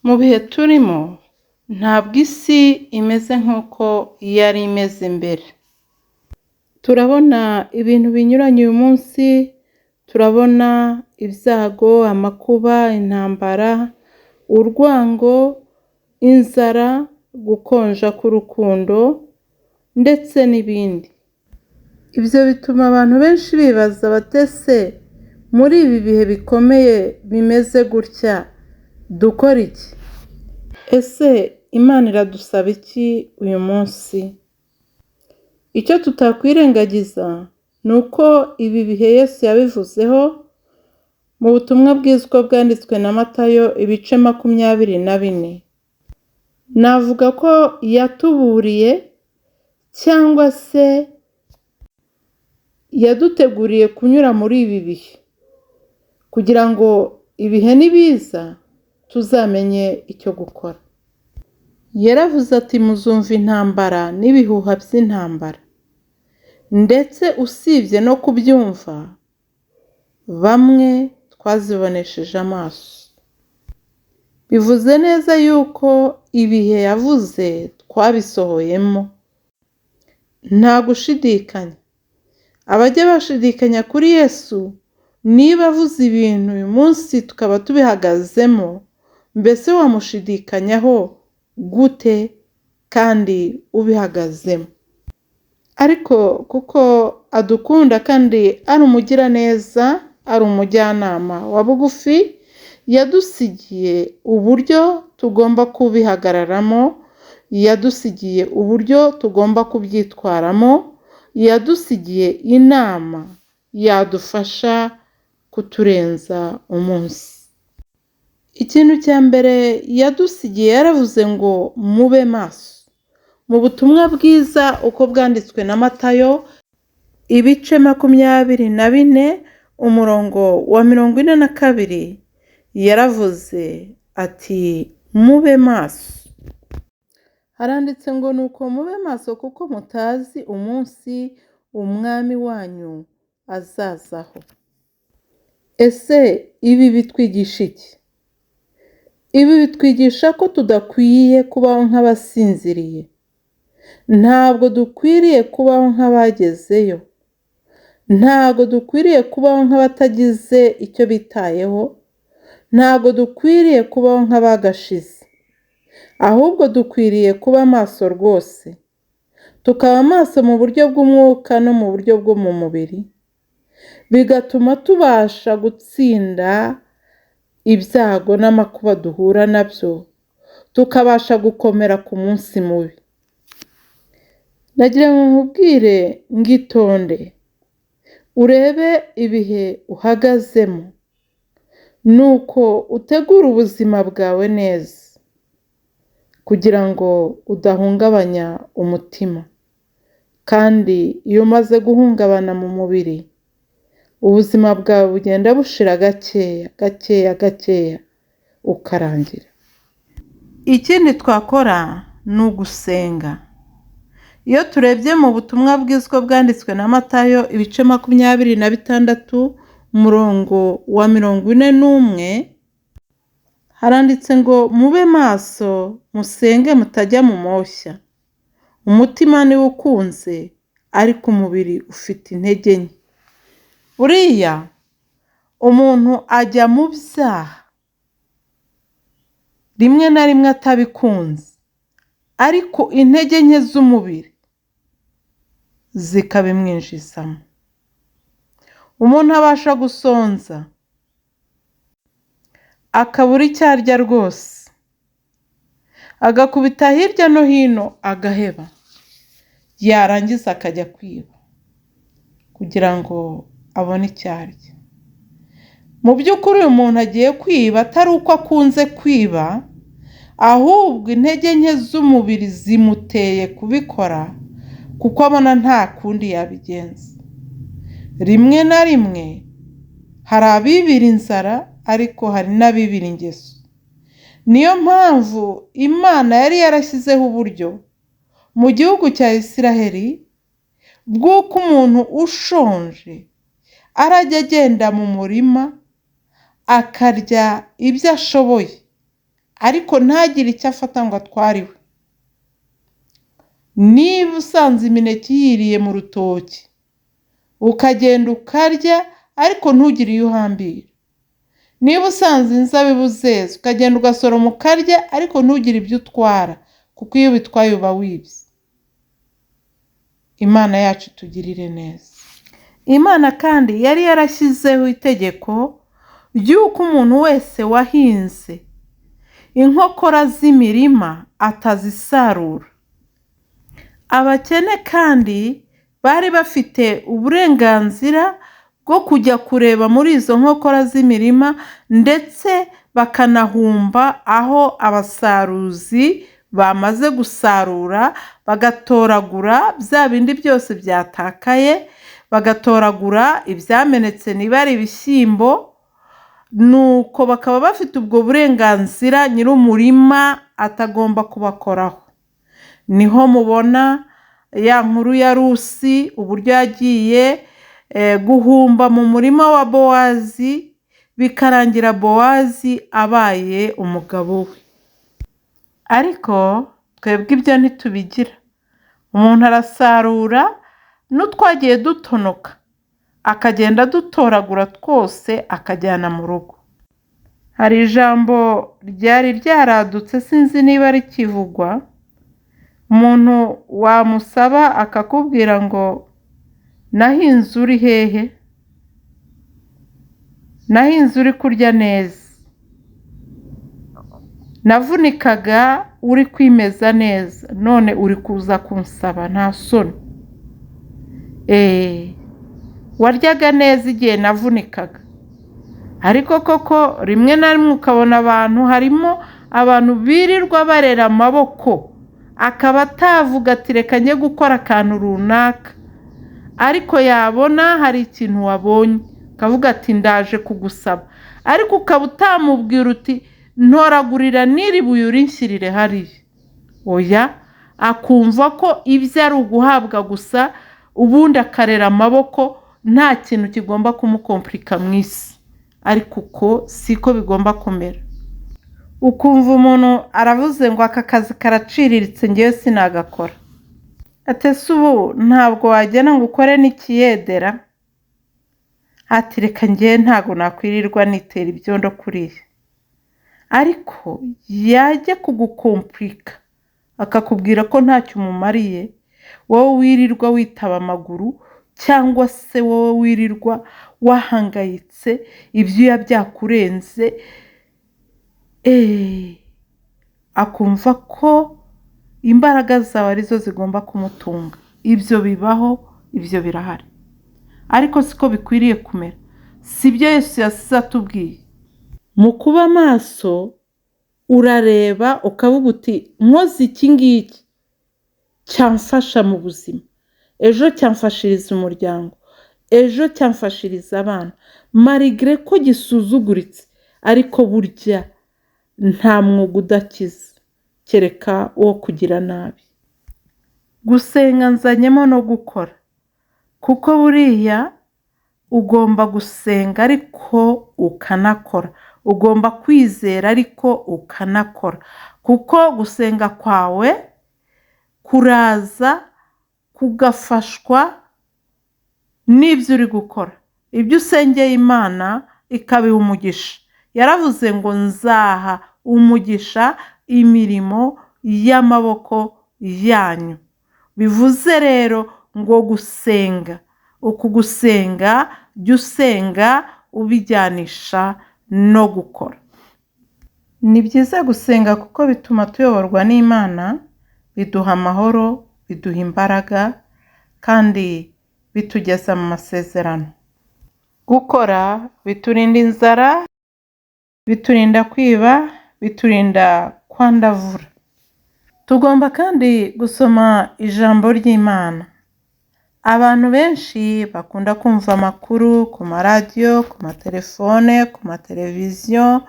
Mu bihe turimo ntabwo isi imeze nk'uko yari imeze mbere. Turabona ibintu binyuranye uyu munsi, turabona ibyago, amakuba, intambara, urwango, inzara, gukonja k'urukundo ndetse n'ibindi. Ibyo bituma abantu benshi bibaza bati ese muri ibi bihe bikomeye bimeze gutya dukora iki? Ese Imana iradusaba iki uyu munsi? Icyo tutakwirengagiza ni uko ibi bihe Yesu yabivuzeho mu butumwa bwiza bwanditswe na Matayo ibice 24. Navuga ko yatuburiye cyangwa se yaduteguriye kunyura muri ibi bihe kugira ngo ibihe nibiza tuzamenye icyo gukora. Yaravuze ati muzumva intambara n'ibihuha by'intambara, ndetse usibye no kubyumva bamwe twazibonesheje amaso. Bivuze neza yuko ibihe yavuze twabisohoyemo, nta gushidikanya. Abajya bashidikanya kuri Yesu, niba avuze ibintu uyu munsi tukaba tubihagazemo, mbese wamushidikanyaho gute kandi ubihagazemo? Ariko kuko adukunda kandi ari umugiraneza, ari umujyanama wa bugufi, yadusigiye uburyo tugomba kubihagararamo, yadusigiye uburyo tugomba kubyitwaramo, yadusigiye inama yadufasha kuturenza umunsi. Ikintu cya mbere yadusigiye, yaravuze ngo mube maso. Mu butumwa bwiza uko bwanditswe na Matayo ibice 24 umurongo wa 42, yaravuze ati mube maso. Haranditse ngo nuko mube maso kuko mutazi umunsi umwami wanyu azazaho. Ese ibi bitwigisha iki? Ibi bitwigisha ko tudakwiye kubaho nk'abasinziriye. Ntabwo dukwiriye kubaho nk'abagezeyo. Ntabwo dukwiriye kubaho nk'abatagize icyo bitayeho. Ntabwo dukwiriye kubaho nk'abagashize. Ahubwo dukwiriye kuba maso rwose. Tukaba maso mu buryo bw'umwuka no mu buryo bwo mu mubiri, bigatuma tubasha gutsinda ibyago n'amakuba duhura nabyo, tukabasha gukomera ku munsi mubi. Nagira ngo nkubwire ngitonde, urebe ibihe uhagazemo, nuko utegure ubuzima bwawe neza kugira ngo udahungabanya umutima. Kandi iyo umaze guhungabana mu mubiri, ubuzima bwawe bugenda bushira gakeya ukarangira. Ikindi twakora ni ugusenga. Iyo turebye mu butumwa bwiza bwanditswe na Matayo ibice 26 umurongo wa 41, haranditse ngo mube maso musenge mutajya mu moshya. Umutima niwo ukunze ariko umubiri ufite intege nke. Buriya umuntu ajya mu byaha rimwe na rimwe atabikunze, ariko intege nke z'umubiri zikabimwinjizamo. Umuntu abasha gusonza akabura icyo arya rwose, agakubita hirya no hino agaheba, yarangiza akajya kwiba kugira ngo abone icyo arya. Mu by'ukuri uyu muntu agiye kwiba atari uko akunze kwiba, ahubwo intege nke z'umubiri zimuteye kubikora kuko abona nta kundi yabigenza. Rimwe na rimwe hari abibira inzara, ariko hari n'abibira ingeso. Niyo mpamvu Imana yari yarashyizeho uburyo mu gihugu cya Isiraheli bw'uko umuntu ushonje arajya agenda mu murima akarya ibyo ashoboye, ariko ntagire icyo afata ngo atwariwe. Niba usanze imineke yiriye mu rutoki ukagenda ukarya ariko ntugire iyo uhambira. Niba usanze inzabibu zeze ukagenda ugasoroma ukarya ariko ntugire ibyo utwara, kuko iyo bitwaye uba wibye. Imana yacu itugirire neza. Imana kandi yari yarashyizeho itegeko ry'uko umuntu wese wahinze inkokora z'imirima atazisarura. Abakene kandi bari bafite uburenganzira bwo kujya kureba muri izo nkokora z'imirima, ndetse bakanahumba aho abasaruzi bamaze gusarura, bagatoragura bya bindi byose byatakaye, bagatoragura ibyamenetse niba ari ibishyimbo, nuko bakaba bafite ubwo burenganzira, nyir'umurima atagomba kubakoraho. Niho mubona ya nkuru ya Rusi uburyo yagiye guhumba mu murima wa Bowazi, bikarangira Bowazi abaye umugabo we. Ariko twebwe ibyo ntitubigira. Umuntu arasarura n'utwagiye dutonoka akagenda dutoragura twose akajyana mu rugo. Hari ijambo ryari ryaradutse sinzi niba rikivugwa, umuntu wamusaba akakubwira ngo nahinze uri hehe? Nahinze uri kurya neza, navunikaga uri kwimeza neza, none uri kuza kunsaba, nta soni. Waryaga neza igihe navunikaga. Ariko koko rimwe na rimwe ukabona abantu, harimo abantu birirwa barera amaboko, akaba atavuga ati reka njye gukora akantu runaka, ariko yabona hari ikintu wabonye akavuga ati ndaje kugusaba, ariko ukaba utamubwira uti ntoragurira n'iri buye urinshyirire hariya. Oya, akumva ko ibyo ari uguhabwa gusa, ubundi akarera amaboko, nta kintu kigomba kumukomplika mu isi. Ariko uko siko bigomba kumera. Ukumva umuntu aravuze ngo aka kazi karaciriritse ngewe sinagakora. Ati se ubu ntabwo wagena ngo ukore n'ikiyedera? Ati reka ngewe ntabwo nakwirirwa nitera ibyondo kuriya. Ariko yajya kugukomplika akakubwira ko ntacyo umumariye, wowe wirirwa witaba amaguru, cyangwa se wowe wirirwa wahangayitse, ibyuya byakurenze, akumva ko imbaraga zawe arizo zigomba kumutunga. Ibyo bibaho, ibyo birahari, ariko siko bikwiriye kumera. Sibyo Yesu yasize atubwiye. Mu kuba amaso urareba ukavuga uti nkoze iki ngiki cyamfasha mu buzima, ejo cyamfashiriza umuryango, ejo cyamfashiriza abana, marigre ko gisuzuguritse, ariko burya nta mwuga udakiza kereka uwo kugira nabi. Gusenga nzanyemo no gukora, kuko buriya ugomba gusenga ariko ukanakora, ugomba kwizera ariko ukanakora, kuko gusenga kwawe kuraza kugafashwa n'ibyo uri gukora. Ibyo usengeye Imana ikabiha umugisha. Yaravuze ngo nzaha umugisha imirimo y'amaboko yanyu. Bivuze rero ngo gusenga, uku gusenga jya usenga ubijyanisha no gukora. Ni byiza gusenga kuko bituma tuyoborwa n'Imana, biduha amahoro, biduha imbaraga, kandi bitugeza mu masezerano. Gukora biturinda inzara, biturinda kwiba, biturinda kwandavura. Tugomba kandi gusoma ijambo ry'Imana. Abantu benshi bakunda kumva amakuru ku maradiyo, ku matelefone, ku mateleviziyo,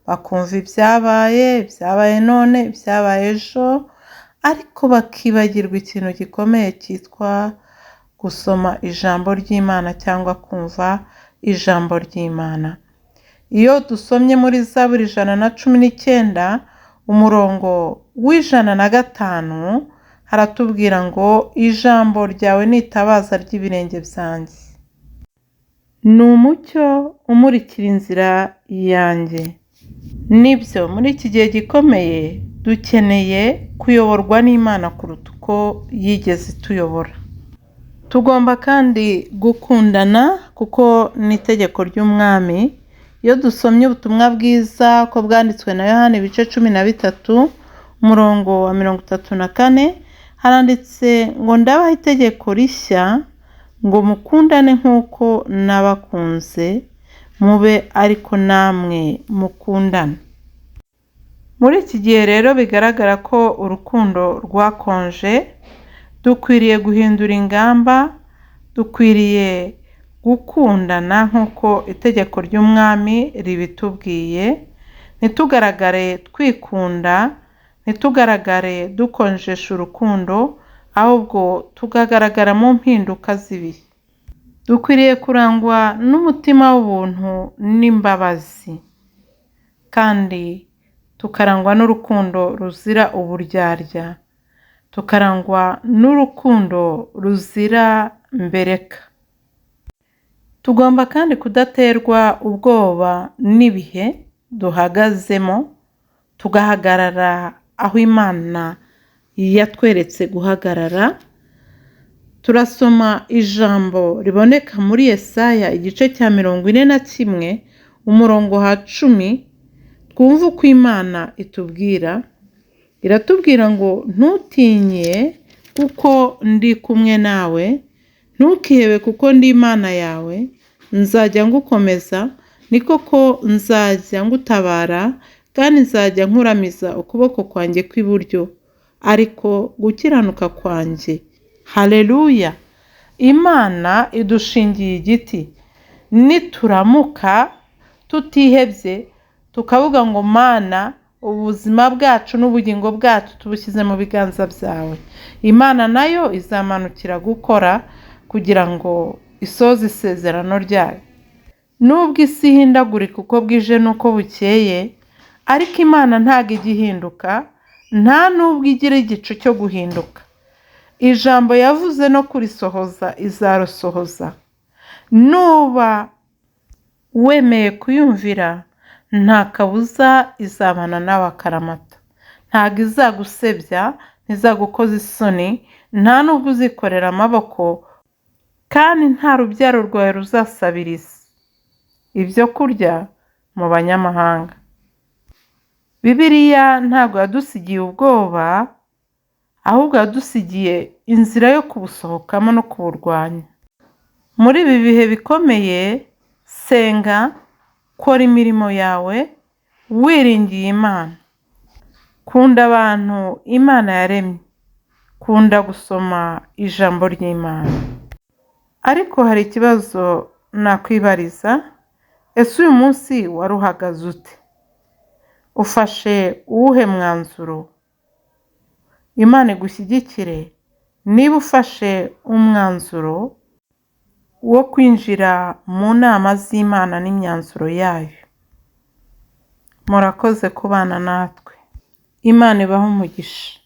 bakumva ibyabaye none, ibyabaye ejo, ariko bakibagirwa ikintu gikomeye cyitwa gusoma ijambo ry'Imana cyangwa kumva ijambo ry'Imana. Iyo dusomye muri Zaburi 119 umurongo w'105 haratubwira ngo ijambo ryawe ni itabaza ry'ibirenge byanjye, ni umucyo umurikira inzira yanjye. Nibyo, muri iki gihe gikomeye dukeneye kuyoborwa n'Imana kuruta uko yigeze ituyobora. Tugomba kandi gukundana kuko ni itegeko ry'umwami. Iyo dusomye ubutumwa bwiza uko bwanditswe na Yohana ibice 13 umurongo wa 34 haranditse ngo ndabaha itegeko rishya ngo mukundane nk'uko nabakunze, mube ariko namwe mukundane. Muri iki gihe rero bigaragara ko urukundo rwakonje, dukwiriye guhindura ingamba, dukwiriye gukundana nk'uko itegeko ry'umwami ribitubwiye, ntitugaragare twikunda, ntitugaragare dukonjesha urukundo, ahubwo tukagaragara mu mpinduka z'ibihe. Dukwiriye kurangwa n'umutima w'ubuntu n'imbabazi, kandi tukarangwa n'urukundo ruzira uburyarya, tukarangwa n'urukundo ruzira mbereka. Tugomba kandi kudaterwa ubwoba n'ibihe duhagazemo, tugahagarara aho Imana yatweretse guhagarara. Turasoma ijambo riboneka muri Yesaya igice cya 41 umurongo wa 10, twumva uko Imana itubwira. Iratubwira ngo ntutinye kuko ndi kumwe nawe, ntukihebe kuko ndi Imana yawe, nzajya ngukomeza, ni koko nzajya ngutabara, kandi nzajya nkuramiza ukuboko kwanjye kw'iburyo, ariko gukiranuka kwanjye. Haleluya! Imana idushingiye igiti. Nituramuka tutihebye tukavuga ngo Mana, ubuzima bwacu n'ubugingo bwacu tubushyize mu biganza byawe, Imana nayo izamanukira gukora kugira ngo isoze isezerano ryayo. Nubwo isi ihindagurika uko bwije n'uko bukeye, ariko Imana ntago igihinduka, nta nubwo igira igicu cyo guhinduka. Ijambo yavuze no kurisohoza izarusohoza. Nuba wemeye kuyumvira, nta kabuza izabana nawe akaramata. Ntago izagusebya, ntizagukoza isoni, nta nubwo uzikorera amaboko, kandi nta rubyaro rwawe ruzasabiriza ibyo kurya mu banyamahanga. Bibiliya ntago yadusigiye ubwoba, ahubwo yadusigiye inzira yo kubusohokamo no kuburwanya. Muri ibi bihe bikomeye, senga, kora imirimo yawe wiringiye Imana. Kunda abantu Imana yaremye, kunda gusoma ijambo ry'Imana. Ariko hari ikibazo nakwibariza, ese uyu munsi waruhagaze ute? Ufashe uwuhe mwanzuro? Imana igushyigikire niba ufashe umwanzuro wo kwinjira mu nama z'Imana n'imyanzuro yayo. Murakoze kubana natwe. Imana ibahe umugisha.